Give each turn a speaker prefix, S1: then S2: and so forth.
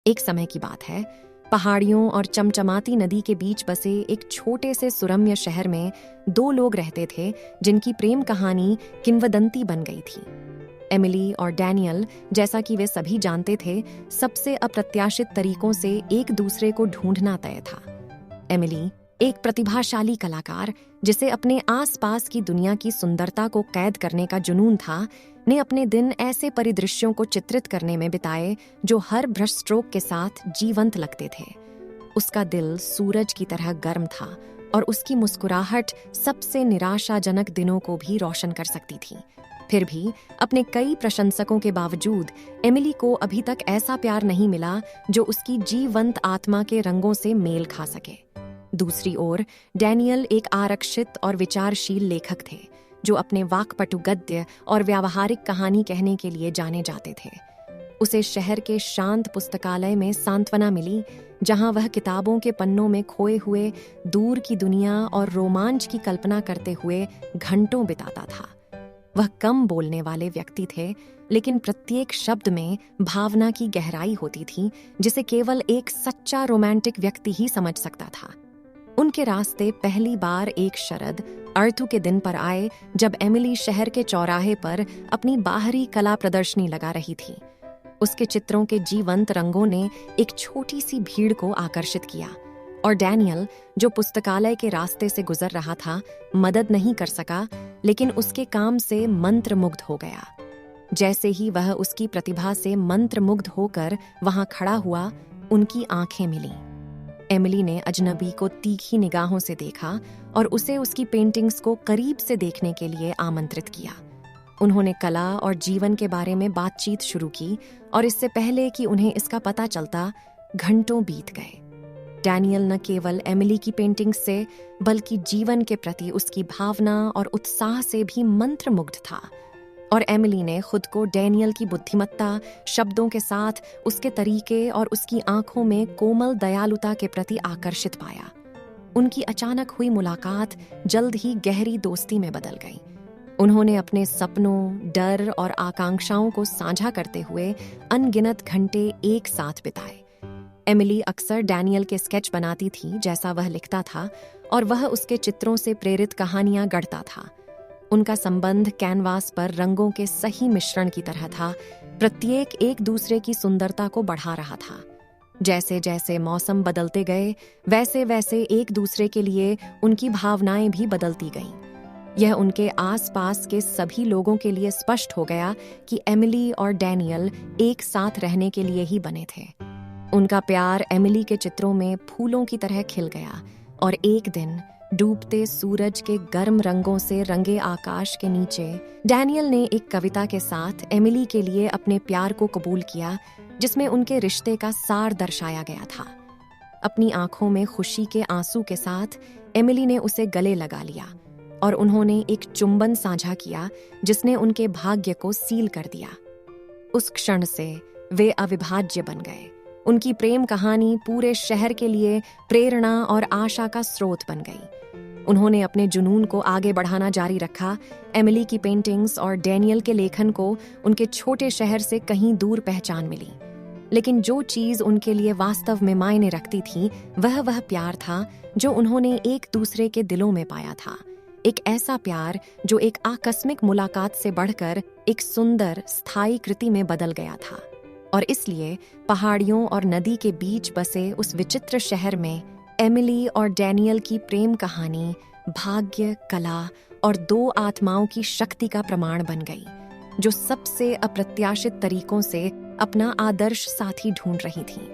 S1: एक समय की बात है, पहाड़ियों और चमचमाती नदी के बीच बसे एक छोटे से सुरम्य शहर में दो लोग रहते थे जिनकी प्रेम कहानी किंवदंती बन गई थी। एमिली और डैनियल, जैसा कि वे सभी जानते थे, सबसे अप्रत्याशित तरीकों से एक दूसरे को ढूंढना तय था। एमिली, एक प्रतिभाशाली कलाकार जिसे अपने आसपास की दुनिया की सुंदरता को कैद करने का जुनून था, ने अपने दिन ऐसे परिदृश्यों को चित्रित करने में बिताए जो हर ब्रश स्ट्रोक के साथ जीवंत लगते थे। उसका दिल सूरज की तरह गर्म था और उसकी मुस्कुराहट सबसे निराशाजनक दिनों को भी रोशन कर सकती थी। फिर भी अपने कई प्रशंसकों के बावजूद एमिली को अभी तक ऐसा प्यार नहीं मिला जो उसकी जीवंत आत्मा के रंगों से मेल खा सके। दूसरी ओर डैनियल एक आरक्षित और विचारशील लेखक थे जो अपने वाक्पटु गद्य और व्यावहारिक कहानी कहने के लिए जाने जाते थे। उसे शहर के शांत पुस्तकालय में सांत्वना मिली, जहां वह किताबों के पन्नों में खोए हुए दूर की दुनिया और रोमांच की कल्पना करते हुए घंटों बिताता था। वह कम बोलने वाले व्यक्ति थे, लेकिन प्रत्येक शब्द में भावना की गहराई होती थी जिसे केवल एक सच्चा रोमांटिक व्यक्ति ही समझ सकता था। उनके रास्ते पहली बार एक शरद अर्थु के दिन पर आए जब एमिली शहर के चौराहे पर अपनी बाहरी कला प्रदर्शनी लगा रही थी। उसके चित्रों के जीवंत रंगों ने एक छोटी सी भीड़ को आकर्षित किया और डैनियल, जो पुस्तकालय के रास्ते से गुजर रहा था, मदद नहीं कर सका, लेकिन उसके काम से मंत्रमुग्ध हो गया। जैसे ही वह उसकी प्रतिभा से मंत्रमुग्ध होकर वहां खड़ा हुआ, उनकी आंखें मिलीं। एमिली ने अजनबी को तीखी निगाहों से देखा और उसे उसकी पेंटिंग्स को करीब से देखने के लिए आमंत्रित किया। उन्होंने कला और जीवन के बारे में बातचीत शुरू की और इससे पहले कि उन्हें इसका पता चलता, घंटों बीत गए। डैनियल न केवल एमिली की पेंटिंग्स से, बल्कि जीवन के प्रति उसकी भावना और उत्साह से भी मंत्रमुग्ध था। और एमिली ने खुद को डैनियल की बुद्धिमत्ता, शब्दों के साथ उसके तरीके और उसकी आंखों में कोमल दयालुता के प्रति आकर्षित पाया। उनकी अचानक हुई मुलाकात जल्द ही गहरी दोस्ती में बदल गई। उन्होंने अपने सपनों, डर और आकांक्षाओं को साझा करते हुए अनगिनत घंटे एक साथ बिताए। एमिली अक्सर डैनियल के स्केच बनाती थी जैसा वह लिखता था, और वह उसके चित्रों से प्रेरित कहानियां गढ़ता था। उनका संबंध कैनवास पर रंगों के सही मिश्रण की तरह था, प्रत्येक एक दूसरे की सुंदरता को बढ़ा रहा था। जैसे जैसे मौसम बदलते गए, वैसे वैसे एक दूसरे के लिए उनकी भावनाएं भी बदलती गईं। यह उनके आसपास के सभी लोगों के लिए स्पष्ट हो गया कि एमिली और डैनियल एक साथ रहने के लिए ही बने थे। उनका प्यार एमिली के चित्रों में फूलों की तरह खिल गया, और एक दिन डूबते सूरज के गर्म रंगों से रंगे आकाश के नीचे डैनियल ने एक कविता के साथ एमिली के लिए अपने प्यार को कबूल किया, जिसमें उनके रिश्ते का सार दर्शाया गया था। अपनी आंखों में खुशी के आंसू के साथ एमिली ने उसे गले लगा लिया और उन्होंने एक चुंबन साझा किया जिसने उनके भाग्य को सील कर दिया। उस क्षण से वे अविभाज्य बन गए। उनकी प्रेम कहानी पूरे शहर के लिए प्रेरणा और आशा का स्रोत बन गई। उन्होंने अपने जुनून को आगे बढ़ाना जारी रखा। एमिली की पेंटिंग्स और डैनियल के लेखन को उनके छोटे शहर से कहीं दूर पहचान मिली, लेकिन जो चीज उनके लिए वास्तव में मायने रखती थी, वह प्यार था जो उन्होंने एक दूसरे के दिलों में पाया था। एक ऐसा प्यार जो एक आकस्मिक मुलाकात से बढ़कर एक सुंदर, स्थायी कृति में बदल गया था। और इसलिए पहाड़ियों और नदी के बीच बसे उस विचित्र शहर में एमिली और डैनियल की प्रेम कहानी भाग्य, कला और दो आत्माओं की शक्ति का प्रमाण बन गई, जो सबसे अप्रत्याशित तरीकों से अपना आदर्श साथी ढूंढ रही थीं।